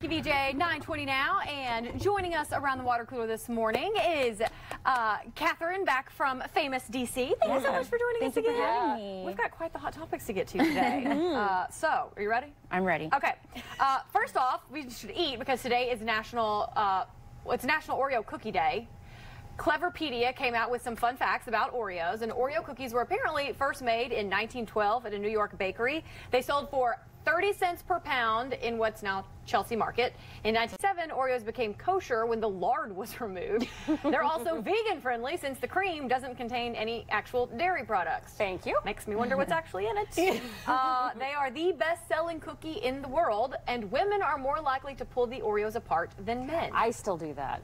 WJLA 9:20 now, and joining us around the water cooler this morning is Catherine back from FamousDC. Thank you so much for joining us again. Thank you for having me. We've got quite the hot topics to get to today. So, are you ready? I'm ready. Okay. First off, we should eat because today is National Oreo Cookie Day. Cleverpedia came out with some fun facts about Oreos, and Oreo cookies were apparently first made in 1912 at a New York bakery. They sold for 30 cents per pound in what's now Chelsea Market. In 1907, Oreos became kosher when the lard was removed. They're also vegan friendly since the cream doesn't contain any actual dairy products. Thank you. Makes me wonder what's actually in it. They are the best-selling cookie in the world, and women are more likely to pull the Oreos apart than men. I still do that.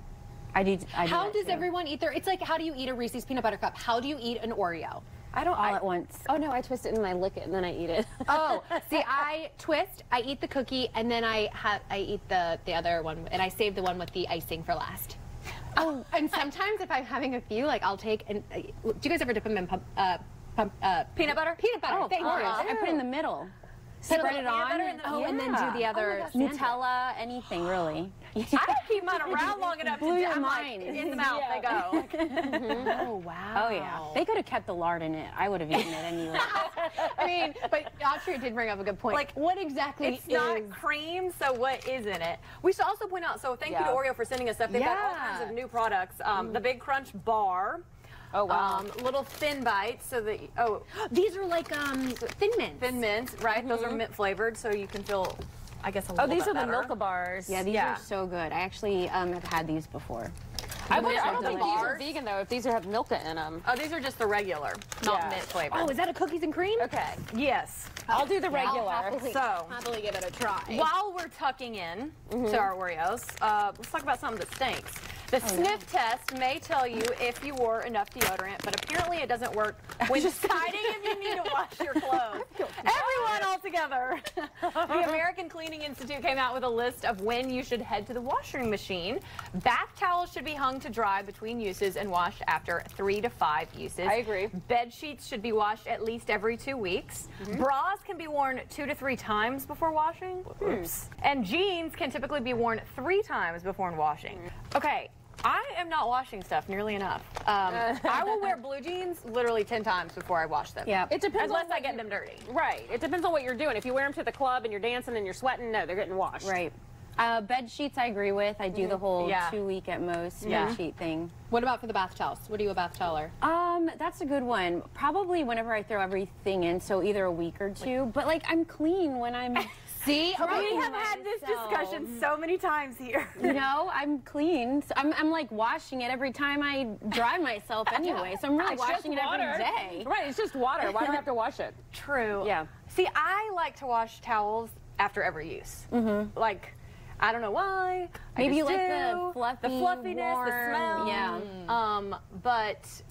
How does everyone eat their? It's like, how do you eat a Reese's peanut butter cup? How do you eat an Oreo? All at once. Oh no, I twist it and I lick it and then I eat it. Oh, see, I twist, I eat the cookie, and then I eat the other one, and I save the one with the icing for last. Oh, and sometimes if I'm having a few, like I'll take and do you guys ever dip them in peanut butter? Peanut butter. Thank you. I put it in the middle. Spread it on, and then do the other Nutella, anything really. I don't keep mine around long enough to do mine. In the mouth they go. Oh, wow. Oh, yeah. They could have kept the lard in it. I would have eaten it anyway. I mean, but Audrey did bring up a good point. Like, what exactly It's not cream, so what is in it? We should also point out, so thank you to Oreo for sending us stuff. They've got all kinds of new products. The Big Crunch Bar. Oh, wow. Little thin bites, so that, these are like Thin Mints. Thin Mints, right? Those are mint flavored, so you can feel, I guess, a little bit these are better. the Milka bars. Yeah, these are so good. I actually have had these before. I don't think these are vegan, though, if these have Milka in them. Oh, these are just the regular, not mint flavored. Oh, is that a cookies and cream? Okay. Yes. I'll do the regular. So, happily give it a try. while we're tucking in to our Oreos, let's talk about something that stinks. The sniff test may tell you if you wore enough deodorant, but apparently it doesn't work when deciding if you need to wash your clothes. Everyone all together. The American Cleaning Institute came out with a list of when you should head to the washing machine. Bath towels should be hung to dry between uses and washed after 3 to 5 uses. I agree. Bed sheets should be washed at least every 2 weeks. Bras can be worn 2 to 3 times before washing. Oops. And jeans can typically be worn 3 times before washing. Okay. I am not washing stuff nearly enough. I will wear blue jeans literally 10 times before I wash them. Yeah. It depends unless I get them dirty. Right. It depends on what you're doing. If you wear them to the club and you're dancing and you're sweating, no, they're getting washed. Right. Bed sheets, I agree with. I do the whole 2 week at most bed sheet thing. What about for the bath towels? What are you, a bath toweler? That's a good one. Probably whenever I throw everything in, so either a week or 2. But like, I'm clean when I'm. See, we have had this discussion so many times here. You know, I'm clean. So I'm like washing it every time I dry myself anyway. So I'm really washing it every day. Right, it's just water. Why do I have to wash it? True. Yeah. See, I like to wash towels after every use. Like, I don't know why. Maybe you like the fluffiness, warm, the smell. Yeah. But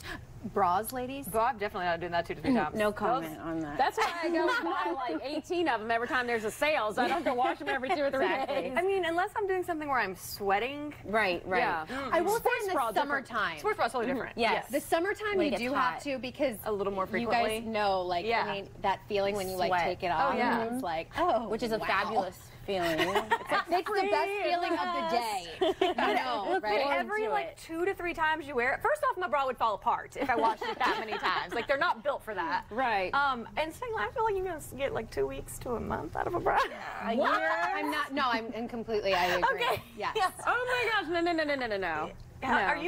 Bras, ladies? well, I'm definitely not doing that 2 to 3 times. No comment on that. That's why I go and buy like 18 of them every time there's a sale, so I don't have to wash them every 2 or 3 days. I mean, unless I'm doing something where I'm sweating. Right. Yeah. I will say in the summertime. Sports bra is totally different. Yes. The summertime When it you gets do hot. have to, because A little more you frequently. guys know, like, I mean, that feeling when you like Sweat. take it off. Oh, yeah. It's like, oh, Which is a fabulous feeling. It's the best feeling of the day. I know, right? But every like 2 to 3 times you wear it, first off, my bra would fall apart if I washed it that many times. Like, they're not built for that. Right. And secondly, I feel like you're gonna get like 2 weeks to a month out of a bra. A year? I'm not. No, I'm completely. I agree. Okay. Yes. Oh my gosh, no.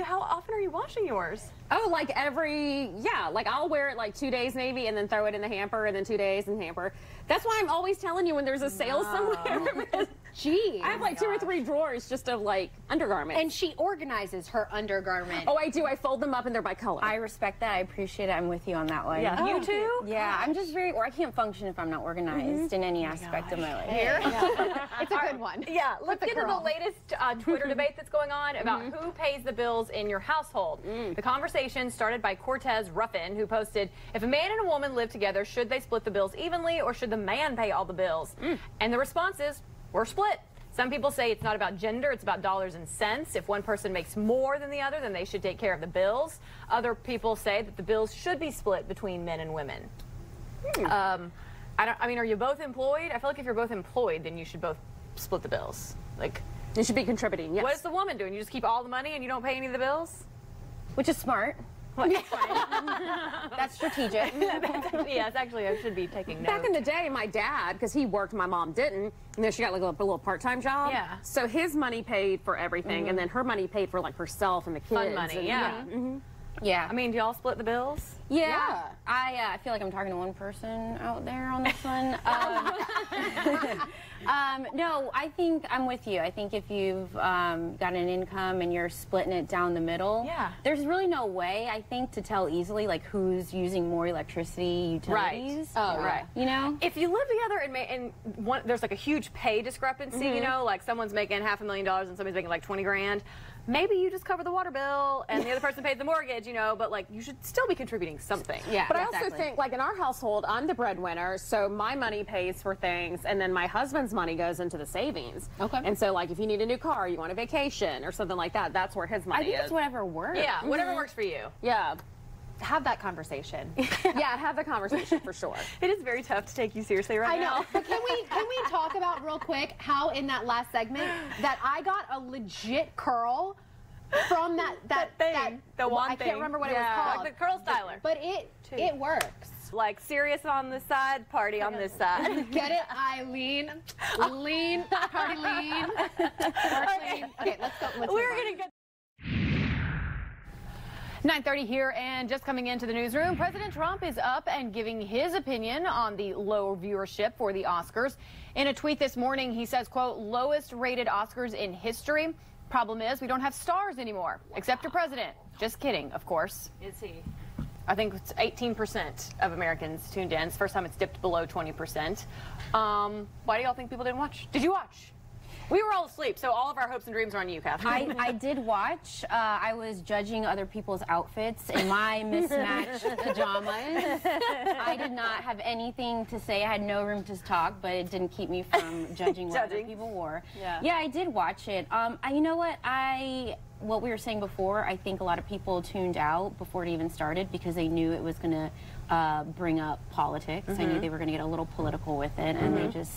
How often are you washing yours? Oh, like like I'll wear it like 2 days maybe and then throw it in the hamper and then 2 days in the hamper. That's why I'm always telling you when there's a sale somewhere. Gee. I have like 2 or 3 drawers just of like undergarments. And she organizes her undergarment. Oh, I do. I fold them up and they're by color. I respect that. I appreciate it. I'm with you on that one. Yeah. You too? Yeah, I'm just I can't function if I'm not organized in any aspect of my life. It's a good one. Yeah, let's get to the latest Twitter debate that's going on about who pays the bills in your household. The conversation started by Cortez Ruffin, who posted, if a man and a woman live together, should they split the bills evenly or should the man pay all the bills? And the response is, we're split. Some people say it's not about gender, it's about dollars and cents. If one person makes more than the other, then they should take care of the bills. Other people say that the bills should be split between men and women. I mean, are you both employed? I feel like if you're both employed, then you should both split the bills. Like, You should be contributing, yes. what is the woman doing? You just keep all the money and you don't pay any of the bills? Which is smart. That's strategic. Yes, actually, I should be taking notes. Back in the day, my dad, because he worked, my mom didn't, and then she got like a little part-time job. Yeah. So his money paid for everything, and then her money paid for like herself and the kids. Fun money, and, yeah. Yeah. I mean, do y'all split the bills? Yeah. I feel like I'm talking to one person out there on this one. No, I think I'm with you. I think if you've got an income and you're splitting it down the middle, there's really no way, I think, to tell easily like who's using more electricity utilities. Oh, right. You know? If you live together and there's like a huge pay discrepancy, you know, like someone's making $500,000 and somebody's making like 20 grand, maybe you just cover the water bill and the other person pays the mortgage, you know, but like you should still be contributing something. Yeah, But I also think, like in our household, I'm the breadwinner, so my money pays for things, and then my husband's money goes into the savings. Okay. And so, like, if you need a new car, you want a vacation or something like that, that's where his money I think is. it's whatever works. Yeah, whatever works for you. Yeah. Have that conversation. Yeah, have the conversation for sure. It is very tough to take you seriously right I now. know, but can we talk about real quick how in that last segment that I got a legit curl from that thing, the one I thing. can't remember what it was called. Like the curl styler. But it works. Like serious on this side, party on this side. Get it? Lean, party lean. Okay, let's go. We're gonna get 9:30 here, and just coming into the newsroom, President Trump is up and giving his opinion on the low viewership for the Oscars. In a tweet this morning, he says, quote, lowest rated Oscars in history. Problem is, we don't have stars anymore, except your president. Just kidding, of course. Is he? I think it's 18% of Americans tuned in. It's the first time it's dipped below 20%. Why do y'all think people didn't watch? Did you watch? We were all asleep, so all of our hopes and dreams are on you, Catherine. I did watch. I was judging other people's outfits in my mismatched pajamas. I did not have anything to say. I had no room to talk, but it didn't keep me from judging what other people wore. Yeah, I did watch it. You know what we were saying before, I think a lot of people tuned out before it even started because they knew it was going to bring up politics. I knew they were going to get a little political with it, and they just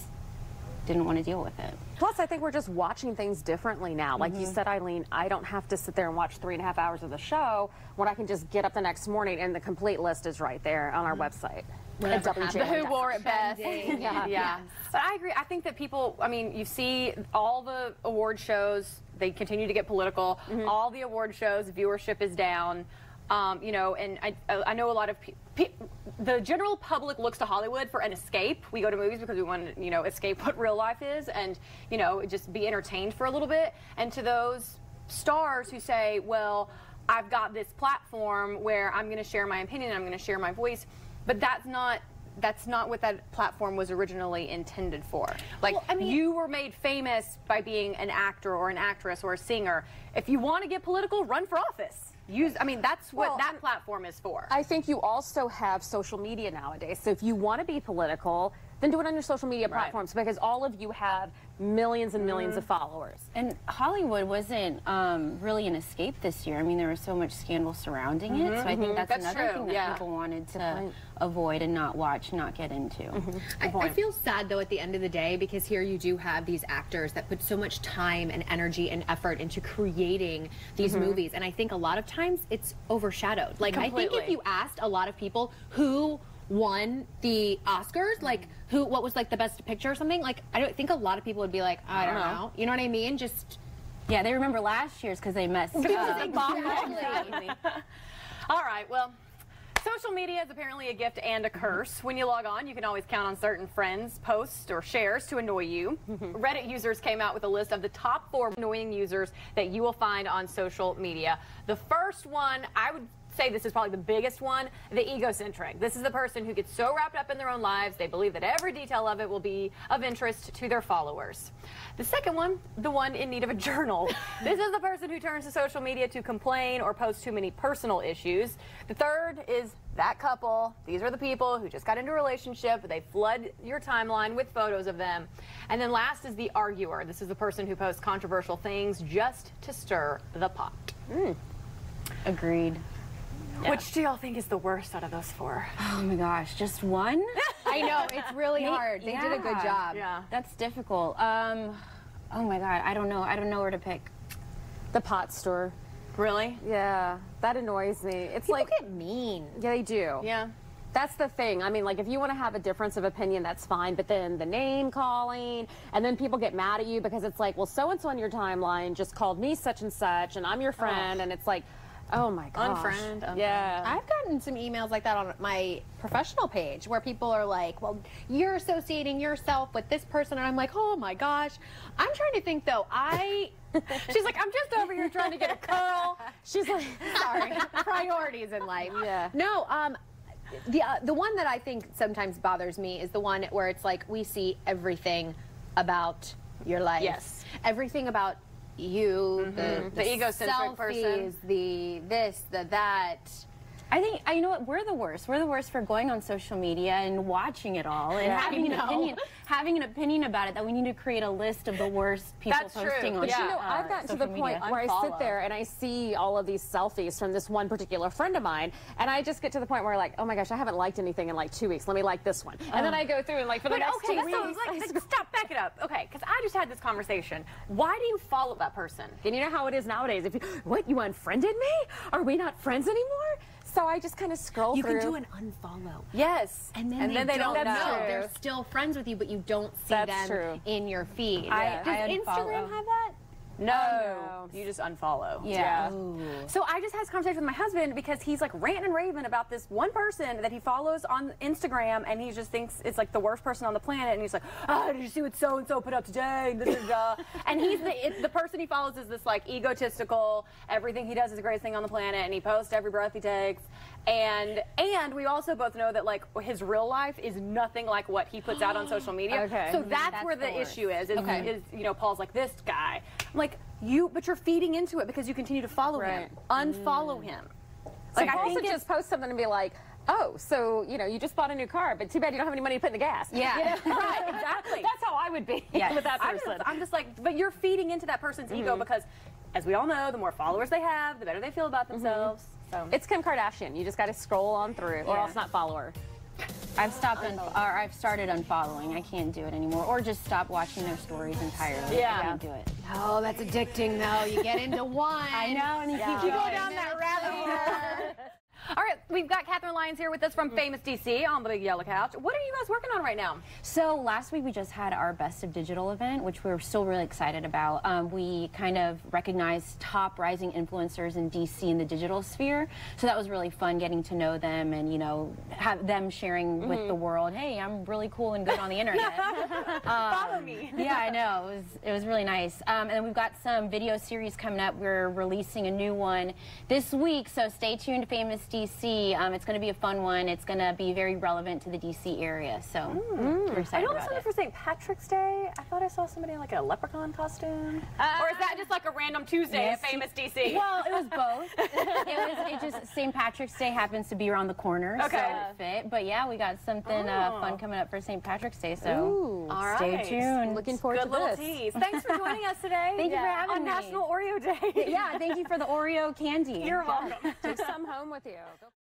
didn't want to deal with it. Plus, I think we're just watching things differently now. Like you said, Eileen, I don't have to sit there and watch 3.5 hours of the show when I can just get up the next morning and the complete list is right there on our website. At WJLA. Who wore it best. Yeah. But I agree. I think that people, I mean, you see all the award shows, they continue to get political. All the award shows, viewership is down. You know, and I know a lot of the general public looks to Hollywood for an escape. We go to movies because we want to, you know, escape what real life is and, you know, just be entertained for a little bit. And to those stars who say, well, I've got this platform where I'm going to share my opinion, I'm going to share my voice, but that's not what that platform was originally intended for. Like, well, I mean, you were made famous by being an actor or an actress or a singer. If you want to get political, run for office. That's what that platform is for. I think you also have social media nowadays. So if you want to be political, then do it on your social media platforms because all of you have millions and millions of followers. And Hollywood wasn't really an escape this year. I mean, there was so much scandal surrounding it. So I think that's another thing that people wanted to avoid and not watch, not get into. I feel sad, though, at the end of the day, because here you do have these actors that put so much time and energy and effort into creating these movies. And I think a lot of times it's overshadowed. Like, I think if you asked a lot of people who won the Oscars, like what was like the best picture or something, like I don't think a lot of people would be like, I don't know. You know what I mean? Just they remember last year's because they messed up. Exactly. All right, well, social media is apparently a gift and a curse. When you log on, you can always count on certain friends, posts, or shares to annoy you. Reddit users came out with a list of the top 4 annoying users that you will find on social media. The first one, I would say this is probably the biggest one, the egocentric. This is the person who gets so wrapped up in their own lives, they believe that every detail of it will be of interest to their followers. The second one, the one in need of a journal. This is the person who turns to social media to complain or post too many personal issues. The third is that couple. These are the people who just got into a relationship. They flood your timeline with photos of them. And then last is the arguer. This is the person who posts controversial things just to stir the pot. Agreed. Yeah. Which do y'all think is the worst out of those 4? Oh my gosh, just one? I know, it's really hard. They did a good job. Yeah. That's difficult. Oh my God, I don't know. I don't know where to pick. The pot store. Really? Yeah, that annoys me. It's People like, get mean. yeah, they do. Yeah. That's the thing. I mean, like, if you want to have a difference of opinion, that's fine. But then the name calling, and then people get mad at you because it's like, well, so-and-so on your timeline just called me such and such, and I'm your friend. And it's like, oh my gosh. Unfriend. Yeah. I've gotten some emails like that on my professional page where people are like, well, you're associating yourself with this person. And I'm like, oh my gosh. I'm trying to think though. She's like, I'm just over here trying to get a curl. She's like, Sorry. Priorities in life. Yeah. No, the one that I think sometimes bothers me is the one where it's like we see everything about your life. Yes. Everything about you, The egocentric person. the this, the that. I think, you know what, we're the worst. We're the worst for going on social media and watching it all and having an opinion about it, that we need to create a list of the worst people That's true. posting on But you know, I've gotten to the point where I sit there and I see all of these selfies from this one particular friend of mine, and I just get to the point where, like, oh my gosh, I haven't liked anything in like 2 weeks. Let me like this one. And then I go through and, like, for the next 2 weeks. Stop, back it up. Okay, because I just had this conversation. Why do you follow that person? And you know how it is nowadays. If you, what, you unfriended me? Are we not friends anymore? So I just kind of scroll through. You can do an unfollow. Yes. And then they don't know. They're still friends with you, but you don't see them in your feed. Does Instagram have that? No, you just unfollow. Yeah. So I just had this conversation with my husband because he's like ranting and raving about this one person that he follows on Instagram, and he just thinks it's like the worst person on the planet. And he's like, "Oh, did you see what so and so put up today?" And he's the person he follows is this like egotistical. Everything he does is the greatest thing on the planet, and he posts every breath he takes. And we also both know that like his real life is nothing like what he puts out on social media. Okay. So that's where the issue is you know, Paul's like, this guy. I'm like, but you're feeding into it because you continue to follow him. Unfollow him. Like, I think just post something and be like, oh, so, you know, you just bought a new car, but too bad you don't have any money to put in the gas. Yeah. You know? Right, exactly. That's how I would be with that person. I'm just like, but you're feeding into that person's ego because, as we all know, the more followers they have, the better they feel about themselves. So. It's Kim Kardashian. You just got to scroll on through, or else not follow her. I've started unfollowing. I can't do it anymore, or just stop watching their stories entirely. Yeah. I can't do it. Oh, that's addicting though. You get into one. I know, and you keep You going go down that rabbit hole. All right, we've got Catherine Lyons here with us from FamousDC on the Big Yellow Couch. What are you guys working on right now? So last week we just had our Best of Digital event, which we were still really excited about. We kind of recognized top rising influencers in DC in the digital sphere. So that was really fun getting to know them and, you know, have them sharing with the world, hey, I'm really cool and good on the internet. Follow me. Yeah, I know. It was really nice. And then we've got some video series coming up. We're releasing a new one this week, so stay tuned to FamousDC. It's going to be a fun one. It's going to be very relevant to the DC area, so we're excited I know about something it. for St. Patrick's Day. I thought I saw somebody in like a leprechaun costume. Or is that just like a random Tuesday at FamousDC? Well, it was both. it just St. Patrick's Day happens to be around the corner, so it fit. But yeah, we got something fun coming up for St. Patrick's Day, so stay tuned. Looking forward Good to little this. tease. Thanks for joining us today. Thank you for having on me. National Oreo Day. Yeah, thank you for the Oreo candy. You're welcome. Take some home with you.